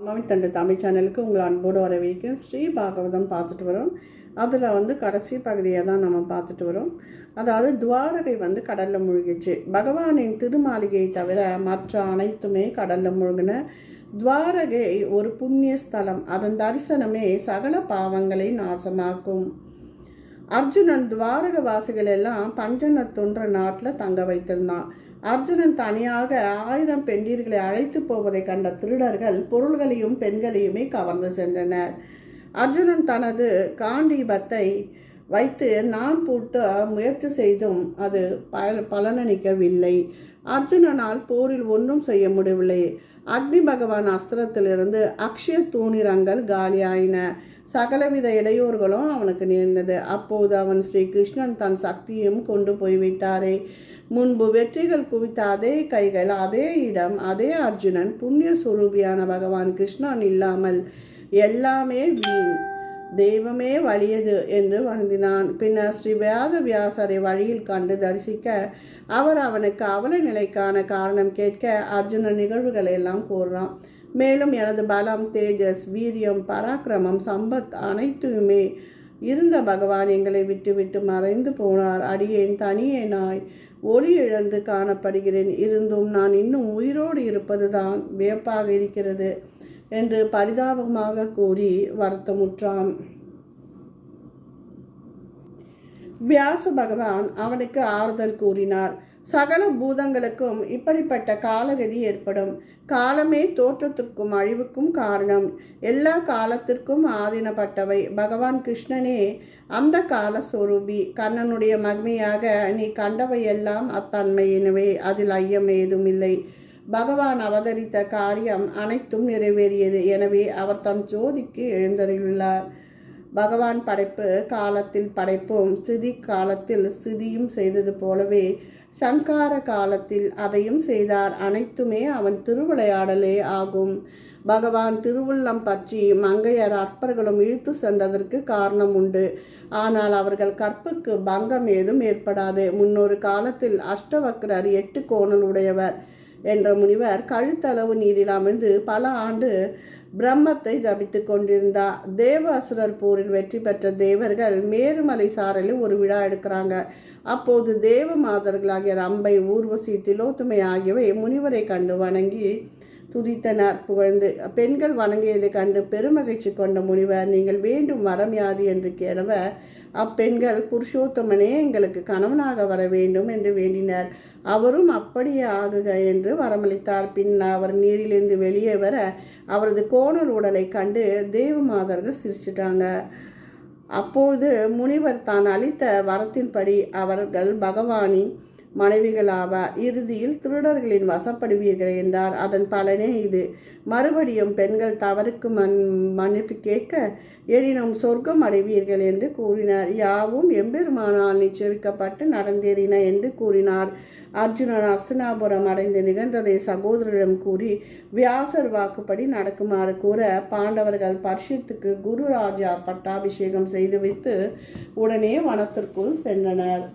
மமித்தண்டு தமிழ் சேனலுக்கு உங்களை அன்போடு வரவேற்கிறேன். ஸ்ரீ பாகவதம் பார்த்துட்டு வரோம். அதில் கடைசி பகுதியை தான் நம்ம பார்த்துட்டு வரோம். அதாவது துவாரகை கடலில் மூழ்கிச்சு. பகவானின் திருமாளிகையை தவிர மற்ற அனைத்துமே கடலில் மூழ்கின. துவாரகை ஒரு புண்ணிய ஸ்தலம். அதன் தரிசனமே சகல பாவங்களை நாசமாக்கும். அர்ஜுனன் துவாரக வாசிகள் எல்லாம் பஞ்சநத்தொன்ற நாட்டில் தங்க வைத்திருந்தான். அர்ஜுனன் தனியாக 1000 பெண்டீர்களை அழைத்து போவதை கண்ட திருடர்கள் பொருள்களையும் பெண்களையுமே கவர்ந்து சென்றனர். அர்ஜுனன் தனது காண்டீபத்தை வைத்து நான் பூட்ட முயற்சி செய்தும் அது பலனளிக்கவில்லை. அர்ஜுனனால் போரில் ஒன்றும் செய்ய முடியவில்லை. அக்னி பகவான் அஸ்திரத்திலிருந்து அக்ஷய தூணிரங்கள் காலியாயின. சகலவித இடையூறுகளும் அவனுக்கு நேர்ந்தது. அப்போது அவன் ஸ்ரீ கிருஷ்ணன் தன் சக்தியும் கொண்டு போய்விட்டாரே. முன்பு வெற்றிகள் குவித்த அதே கைகள், அதே இடம், அதே அர்ஜுனன், புண்ணிய சுரூபியான பகவான் கிருஷ்ணன் இல்லாமல் எல்லாமே வீண், தெய்வமே வலியது என்று வருந்தினான். பின்னர் ஸ்ரீ வேத வியாசரை வழியில் கண்டு தரிசிக்க அவர் அவனுக்கு அவல நிலைக்கான காரணம் கேட்க அர்ஜுனன் நிகழ்வுகளை எல்லாம் கூறுறான். மேலும் எனது பலம், தேஜஸ், வீரியம், பராக்கிரமம், சம்பத் அனைத்துமே இருந்த பகவான் எங்களை விட்டு விட்டு மறைந்து போனார். அடியேன் தனியேனாய் ஒளி இழந்து காணப்படுகிறேன். இருந்தும் நான் இன்னும் உயிரோடு இருப்பதுதான் வியப்பாக இருக்கிறது என்று பரிதாபமாக கூறி வருத்தமுற்றான். வியாச பகவான் அவனுக்கு ஆறுதல் கூறினார். சகல பூதங்களுக்கும் இப்படிப்பட்ட காலகதி ஏற்படும். காலமே தோற்றத்திற்கும் அழிவுக்கும் காரணம். எல்லா காலத்திற்கும் ஆதீனப்பட்டவை. பகவான் கிருஷ்ணனே அந்த காலஸ்வரூபி. கண்ணனுடைய மகிமையாக நீ கண்டவையெல்லாம் அத்தன்மையினவே, அதில் ஐயம் ஏதும் இல்லை. பகவான் அவதரித்த காரியம் அனைத்தும் நிறைவேறியது. எனவே அவர் தம் ஜோதிக்கு எழுந்தருளார். பகவான் படைப்பு காலத்தில் படைப்பும் ஸ்திதி காலத்தில் ஸ்திதியும் செய்தது போலவே சங்கார காலத்தில் அதையும் செய்தார். அனைத்துமே அவன் திருவிளையாடலே ஆகும். பகவான் திருவுள்ளம் பற்றி மங்கையர் அற்பர்களும் இழுத்து சென்றதற்கு காரணம் உண்டு. ஆனால் அவர்கள் கற்புக்கு பங்கம் ஏதும் ஏற்படாது. முன்னொரு காலத்தில் அஷ்டவக்ரர் 8 கோணல் உடையவர் என்ற முனிவர் கழுத்தளவு நீரில் அமிழ்ந்து பல ஆண்டு பிரம்மத்தை ஜபித்து கொண்டிருந்தார். தேவ அசுரர் போரில் வெற்றி பெற்ற தேவர்கள் மேருமலை சாரலில் ஒரு விழா எடுக்கிறாங்க. அப்போது தேவ மாதர்களாகிய ரம்பை, ஊர்வசி, திலோத்துமை ஆகியவை முனிவரை கண்டு வணங்கி துதித்தனர், புகழ்ந்து. பெண்கள் வணங்கியதை கண்டு பெருமகிழ்ச்சி கொண்ட முனிவர், நீங்கள் வேண்டும் வரம் யாது என்று கேடவ அப்பெண்கள், புருஷோத்தமனே எங்களுக்கு கணவனாக வர வேண்டும் என்று வேண்டினர். அவரும் அப்படியே ஆகுக என்று வரமளித்தார். பின் அவர் நீரிலிருந்து வெளியே வர அவரது கோணல் உடலை கண்டு தேவமாதர்கள் சிரிச்சிட்டாங்க. அப்போது முனிவர் தான் அளித்த வரத்தின்படி அவர்கள் பகவானின் மனைவிகளாவார். இறுதியில் திருடர்களின் வசப்படுவீர்கள் என்றார். அதன் பலனே இது. மறுபடியும் பெண்கள் தவறுக்கு மன்னிப்பு கேட்க, எனினும் சொர்க்கம் அடைவீர்கள் என்று கூறினார். யாவும் எம்பெருமானால் நிச்சயிக்கப்பட்டு நடந்தேறின என்று கூறினார். அர்ஜுனன் அஸ்தினாபுரம் அடைந்து நிகழ்ந்ததை சகோதரரிடம் கூறி வியாசர் வாக்குப்படி நடக்குமாறு கூற பாண்டவர்கள் பர்ஷித்துக்கு குரு ராஜா பட்டாபிஷேகம் செய்து வைத்து உடனே வனத்திற்குள் சென்றனர்.